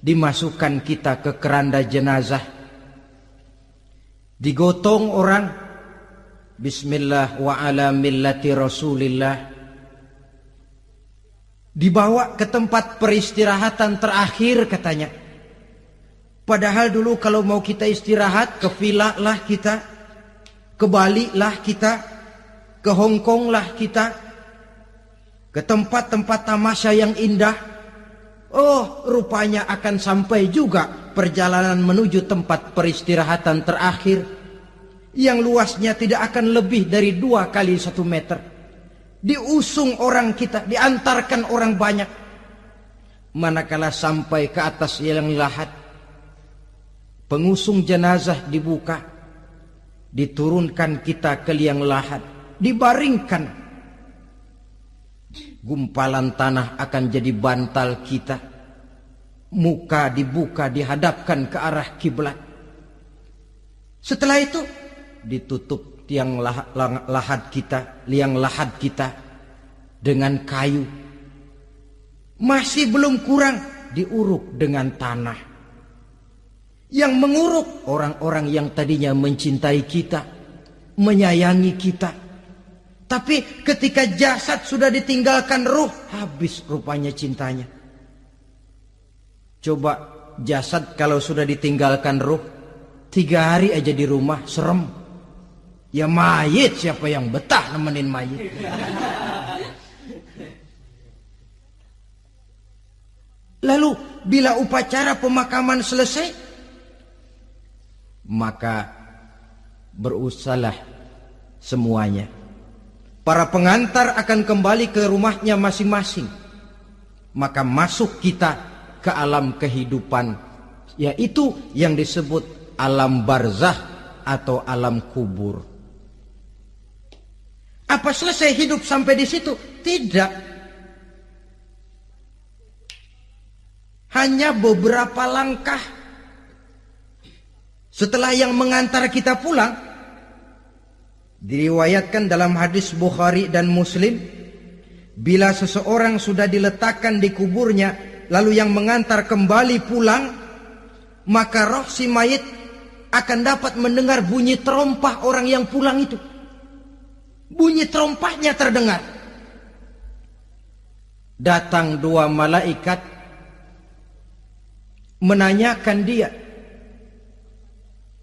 dimasukkan kita ke keranda jenazah, digotong orang, bismillah wa ala millati rasulillah, dibawa ke tempat peristirahatan terakhir katanya. Padahal dulu kalau mau kita istirahat, ke villa lah kita, ke Bali lah kita, ke Hong Kong lah kita, ke tempat-tempat tamasya yang indah. Oh, rupanya akan sampai juga perjalanan menuju tempat peristirahatan terakhir, yang luasnya tidak akan lebih dari 2 kali 1 meter. Diusung orang kita, diantarkan orang banyak. Manakala sampai ke atas liang lahat, pengusung jenazah dibuka, diturunkan kita ke liang lahat, dibaringkan. Gumpalan tanah akan jadi bantal kita. Muka dibuka, dihadapkan ke arah kiblat. Setelah itu ditutup liang lahat kita dengan kayu. Masih belum kurang, diuruk dengan tanah. Yang menguruk orang-orang yang tadinya mencintai kita, menyayangi kita. Tapi ketika jasad sudah ditinggalkan ruh, habis rupanya cintanya. Coba jasad kalau sudah ditinggalkan ruh, 3 hari aja di rumah, serem. Ya mayit, siapa yang betah nemenin mayit? Lalu bila upacara pemakaman selesai, maka berusahalah semuanya. Para pengantar akan kembali ke rumahnya masing-masing. Maka masuk kita ke alam kehidupan, yaitu yang disebut alam barzah atau alam kubur. Apa selesai hidup sampai di situ? Tidak. Hanya beberapa langkah setelah yang mengantar kita pulang. Diriwayatkan dalam hadis Bukhari dan Muslim, bila seseorang sudah diletakkan di kuburnya, lalu yang mengantar kembali pulang, maka roh si mayit akan dapat mendengar bunyi terompah orang yang pulang itu. Bunyi terompahnya terdengar. Datang dua malaikat menanyakan dia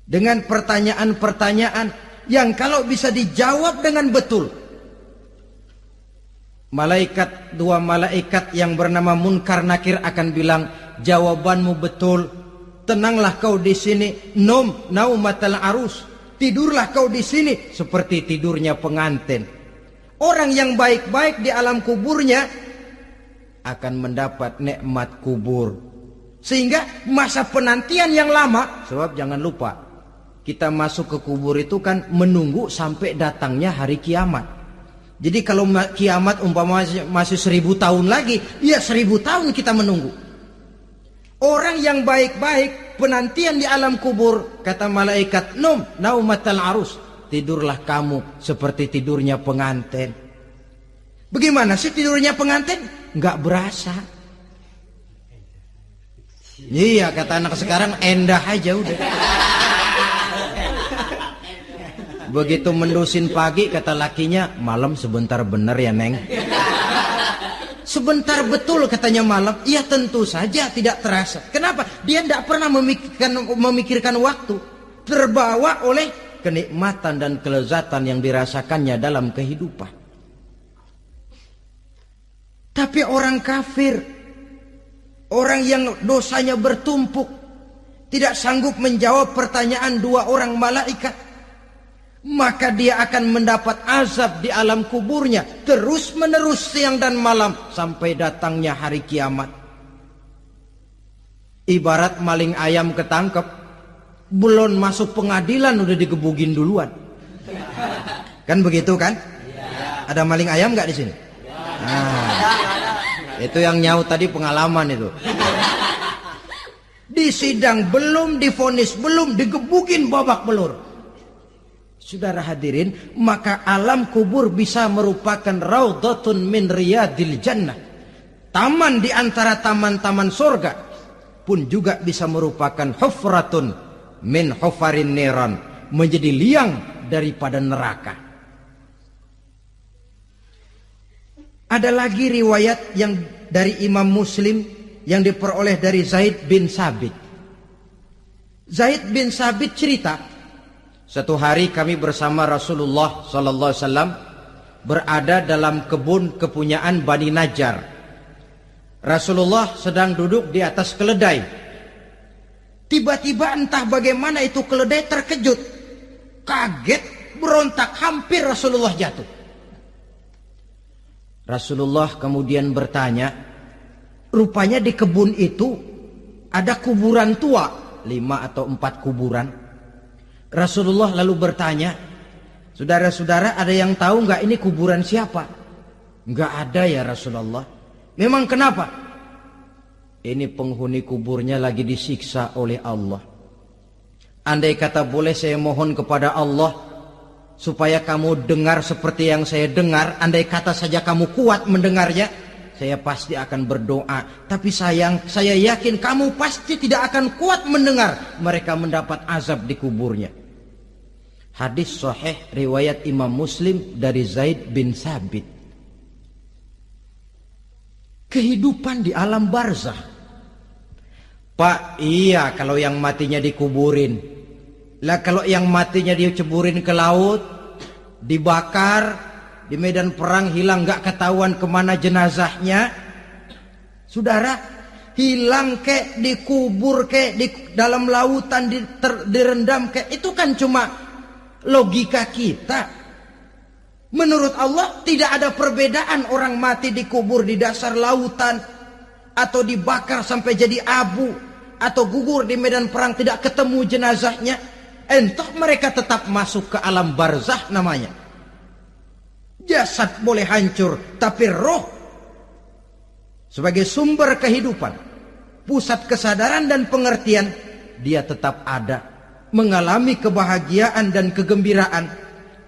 dengan pertanyaan-pertanyaan yang kalau bisa dijawab dengan betul. Dua malaikat yang bernama Munkar Nakir akan bilang, jawabanmu betul. Tenanglah kau di sini, naumatal arus. Tidurlah kau di sini seperti tidurnya pengantin. Orang yang baik-baik di alam kuburnya akan mendapat nikmat kubur. Sehingga masa penantian yang lama, sebab jangan lupa, kita masuk ke kubur itu kan menunggu sampai datangnya hari kiamat. Jadi kalau kiamat umpamanya masih 1000 tahun lagi, ya 1000 tahun kita menunggu. Orang yang baik-baik penantian di alam kubur, kata malaikat, naumatal arus, tidurlah kamu seperti tidurnya pengantin. Bagaimana sih tidurnya pengantin? Nggak berasa. Iya, kata anak sekarang, endah aja udah. Begitu mendusin pagi, kata lakinya, malam sebentar bener ya Neng. Sebentar betul katanya malam. Iya tentu saja tidak terasa. Kenapa? Dia tidak pernah memikirkan waktu. Terbawa oleh kenikmatan dan kelezatan yang dirasakannya dalam kehidupan. Tapi orang kafir, orang yang dosanya bertumpuk, tidak sanggup menjawab pertanyaan dua orang malaikat, maka dia akan mendapat azab di alam kuburnya terus menerus siang dan malam sampai datangnya hari kiamat. Ibarat maling ayam ketangkep, belum masuk pengadilan udah digebugin duluan. Kan begitu kan? Ada maling ayam nggak di sini? Nah, itu yang nyaut tadi pengalaman itu. Di sidang belum divonis, belum digebugin babak belur. Saudara hadirin, maka alam kubur bisa merupakan raudhatun min riyadil jannah. Taman di antara taman-taman surga, pun juga bisa merupakan hufratun min hufarin niran, menjadi liang daripada neraka. Ada lagi riwayat yang dari Imam Muslim yang diperoleh dari Zaid bin Sabit. Zaid bin Sabit cerita, satu hari kami bersama Rasulullah sallallahu alaihi wasallam berada dalam kebun kepunyaan Bani Najjar. Rasulullah sedang duduk di atas keledai. Tiba-tiba entah bagaimana itu keledai terkejut, kaget, berontak, hampir Rasulullah jatuh. Rasulullah kemudian bertanya, rupanya di kebun itu ada kuburan tua, 5 atau 4 kuburan. Rasulullah lalu bertanya, saudara-saudara ada yang tahu nggak ini kuburan siapa? Nggak ada ya Rasulullah. Memang kenapa? Ini penghuni kuburnya lagi disiksa oleh Allah. Andai kata boleh saya mohon kepada Allah supaya kamu dengar seperti yang saya dengar, andai kata saja kamu kuat mendengarnya, saya pasti akan berdoa. Tapi sayang, saya yakin kamu pasti tidak akan kuat mendengar mereka mendapat azab di kuburnya. Hadis sahih riwayat Imam Muslim dari Zaid bin Sabit. Kehidupan di alam barzah. Pak, iya kalau yang matinya dikuburin. Lah kalau yang matinya diceburin ke laut, dibakar, di medan perang hilang gak ketahuan kemana jenazahnya. Saudara, hilang kek, dikubur kek, di dalam lautan direndam kek, itu kan cuma logika kita. Menurut Allah tidak ada perbedaan orang mati dikubur di dasar lautan, atau dibakar sampai jadi abu, atau gugur di medan perang tidak ketemu jenazahnya. Entah mereka tetap masuk ke alam barzah namanya. Jasad boleh hancur, tapi roh sebagai sumber kehidupan, pusat kesadaran dan pengertian, dia tetap ada, mengalami kebahagiaan dan kegembiraan,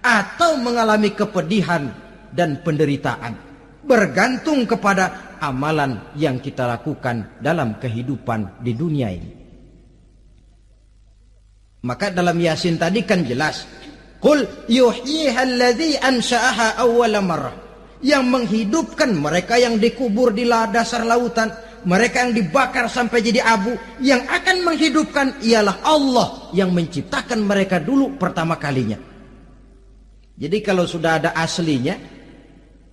atau mengalami kepedihan dan penderitaan, bergantung kepada amalan yang kita lakukan dalam kehidupan di dunia ini. Maka dalam Yasin tadi kan jelas, qul yuhyiha alladzi ansha'aha awwala marrah. Yang menghidupkan mereka yang dikubur di dasar lautan, mereka yang dibakar sampai jadi abu, yang akan menghidupkan ialah Allah yang menciptakan mereka dulu pertama kalinya. Jadi kalau sudah ada aslinya,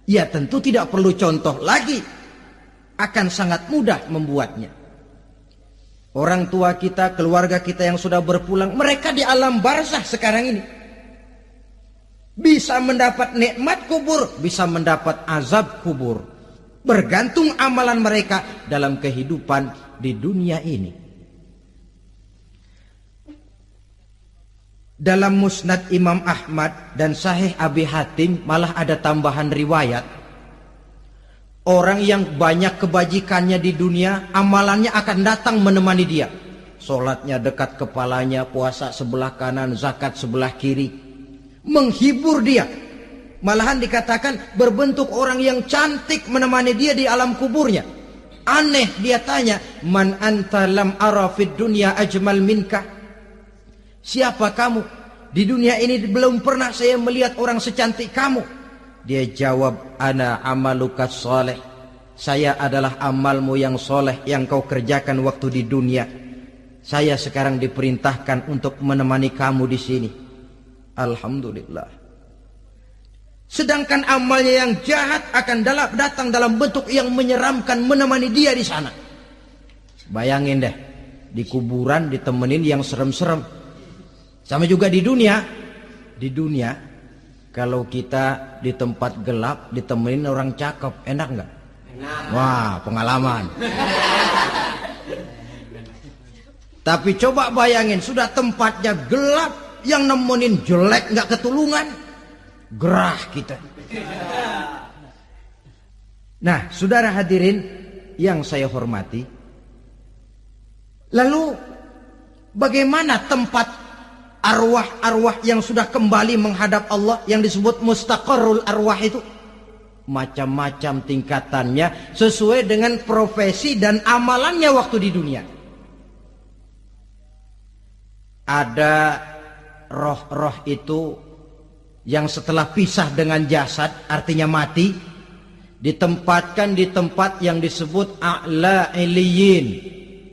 ya tentu tidak perlu contoh lagi, akan sangat mudah membuatnya. Orang tua kita, keluarga kita yang sudah berpulang, mereka di alam barzah sekarang ini bisa mendapat nikmat kubur, bisa mendapat azab kubur, bergantung amalan mereka dalam kehidupan di dunia ini. Dalam Musnad Imam Ahmad dan Sahih Abi Hatim malah ada tambahan riwayat, orang yang banyak kebajikannya di dunia, amalannya akan datang menemani dia. Sholatnya dekat kepalanya, puasa sebelah kanan, zakat sebelah kiri, menghibur dia. Malahan dikatakan berbentuk orang yang cantik menemani dia di alam kuburnya. Aneh, dia tanya, man anta lam ara fid dunya ajmal minka. Siapa kamu? Di dunia ini belum pernah saya melihat orang secantik kamu. Dia jawab, ana amaluka soleh. Saya adalah amalmu yang soleh yang kau kerjakan waktu di dunia. Saya sekarang diperintahkan untuk menemani kamu di sini. Alhamdulillah. Sedangkan amalnya yang jahat akan datang dalam bentuk yang menyeramkan menemani dia di sana. Bayangin deh, di kuburan ditemenin yang serem-serem. Sama juga di dunia. Di dunia, kalau kita di tempat gelap ditemenin orang cakep, enak nggak? Enak. Wah, pengalaman. Tapi coba bayangin, sudah tempatnya gelap, yang nemenin jelek nggak ketulungan, gerah kita. Nah, saudara hadirin yang saya hormati, lalu bagaimana tempat arwah-arwah yang sudah kembali menghadap Allah yang disebut mustaqarrul arwah itu? Macam-macam tingkatannya sesuai dengan profesi dan amalannya waktu di dunia. Ada roh-roh itu yang setelah pisah dengan jasad, artinya mati, ditempatkan di tempat yang disebut a'la iliyin,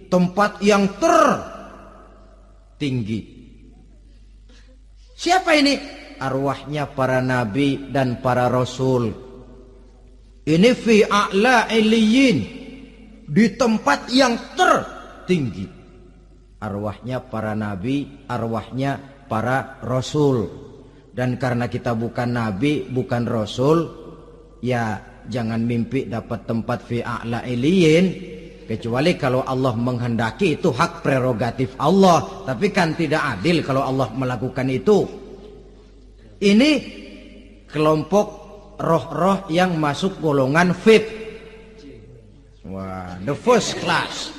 tempat yang tertinggi. Siapa ini? Arwahnya para nabi dan para rasul. Ini fi a'la iliyin, di tempat yang tertinggi. Arwahnya para nabi, arwahnya para rasul. Dan karena kita bukan nabi, bukan rasul, ya jangan mimpi dapat tempat fi a'la iliyin, kecuali kalau Allah menghendaki. Itu hak prerogatif Allah, tapi kan tidak adil kalau Allah melakukan itu. Ini kelompok roh-roh yang masuk golongan VIP. Wah, the first class.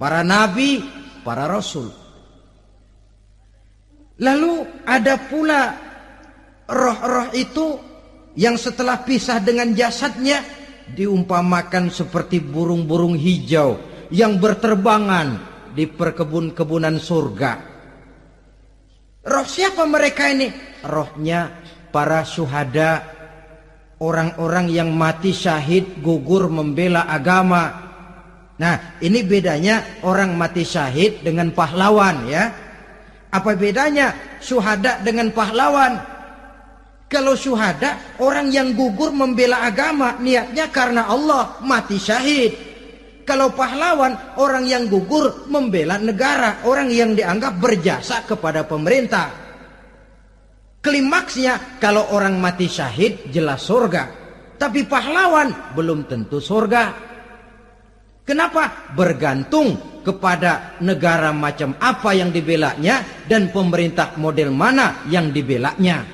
Para nabi, para rasul. Lalu ada pula roh-roh itu yang setelah pisah dengan jasadnya diumpamakan seperti burung-burung hijau yang berterbangan di perkebun-kebunan surga. Roh siapa mereka ini? Rohnya para syuhada, orang-orang yang mati syahid gugur membela agama. Nah, ini bedanya orang mati syahid dengan pahlawan, ya. Apa bedanya syuhada dengan pahlawan? Kalau syuhada, orang yang gugur membela agama, niatnya karena Allah, mati syahid. Kalau pahlawan, orang yang gugur membela negara, orang yang dianggap berjasa kepada pemerintah. Klimaksnya, kalau orang mati syahid jelas surga, tapi pahlawan belum tentu surga. Kenapa? Bergantung kepada negara macam apa yang dibelanya dan pemerintah model mana yang dibelanya.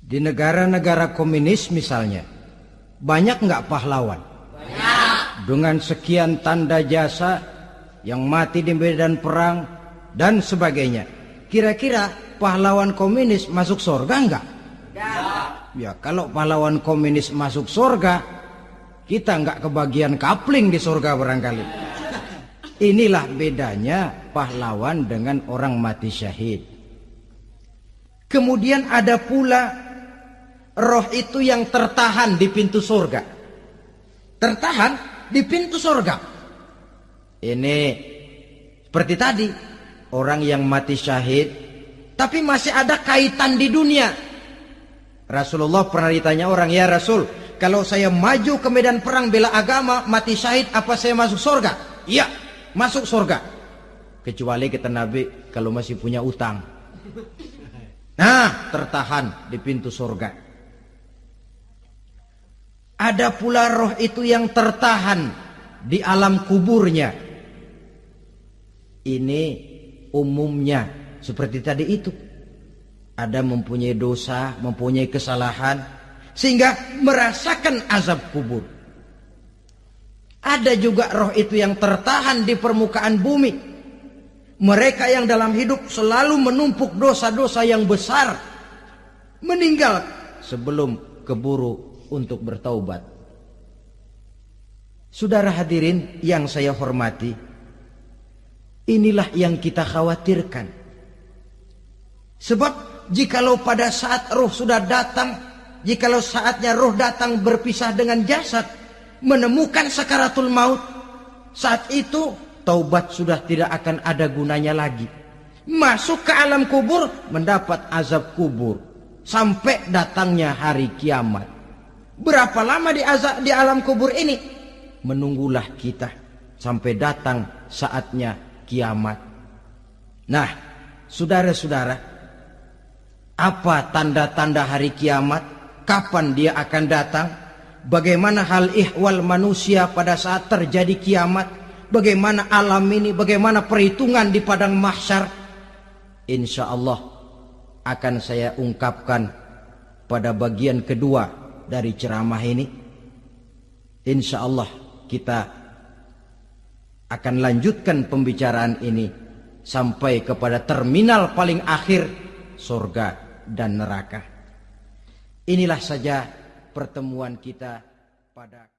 Di negara-negara komunis misalnya, banyak nggak pahlawan? Banyak. Dengan sekian tanda jasa yang mati di medan perang dan sebagainya. Kira-kira pahlawan komunis masuk surga enggak? Ya, kalau pahlawan komunis masuk surga, kita enggak kebagian kapling di surga barangkali. Inilah bedanya pahlawan dengan orang mati syahid. Kemudian ada pula roh itu yang tertahan di pintu surga. Tertahan di pintu surga. Ini seperti tadi, orang yang mati syahid tapi masih ada kaitan di dunia. Rasulullah pernah ditanya orang, "Ya Rasul, kalau saya maju ke medan perang bela agama, mati syahid, apa saya masuk surga?" "Iya, masuk surga. Kecuali kata Nabi, kalau masih punya utang." Nah, tertahan di pintu surga. Ada pula roh itu yang tertahan di alam kuburnya. Ini umumnya seperti tadi itu. Ada mempunyai dosa, mempunyai kesalahan, sehingga merasakan azab kubur. Ada juga roh itu yang tertahan di permukaan bumi. Mereka yang dalam hidup selalu menumpuk dosa-dosa yang besar, meninggal sebelum keburu untuk bertaubat. Saudara hadirin yang saya hormati, inilah yang kita khawatirkan. Sebab jikalau pada saat roh sudah datang, jikalau saatnya roh datang berpisah dengan jasad, menemukan sakaratul maut, saat itu taubat sudah tidak akan ada gunanya lagi. Masuk ke alam kubur, mendapat azab kubur sampai datangnya hari kiamat. Berapa lama di alam kubur ini? Menunggulah kita sampai datang saatnya kiamat. Nah, saudara-saudara, apa tanda-tanda hari kiamat? Kapan dia akan datang? Bagaimana hal ihwal manusia pada saat terjadi kiamat? Bagaimana alam ini? Bagaimana perhitungan di padang mahsyar? Insya Allah akan saya ungkapkan pada bagian kedua dari ceramah ini. Insya Allah kita akan lanjutkan pembicaraan ini sampai kepada terminal paling akhir, surga dan neraka. Inilah saja pertemuan kita pada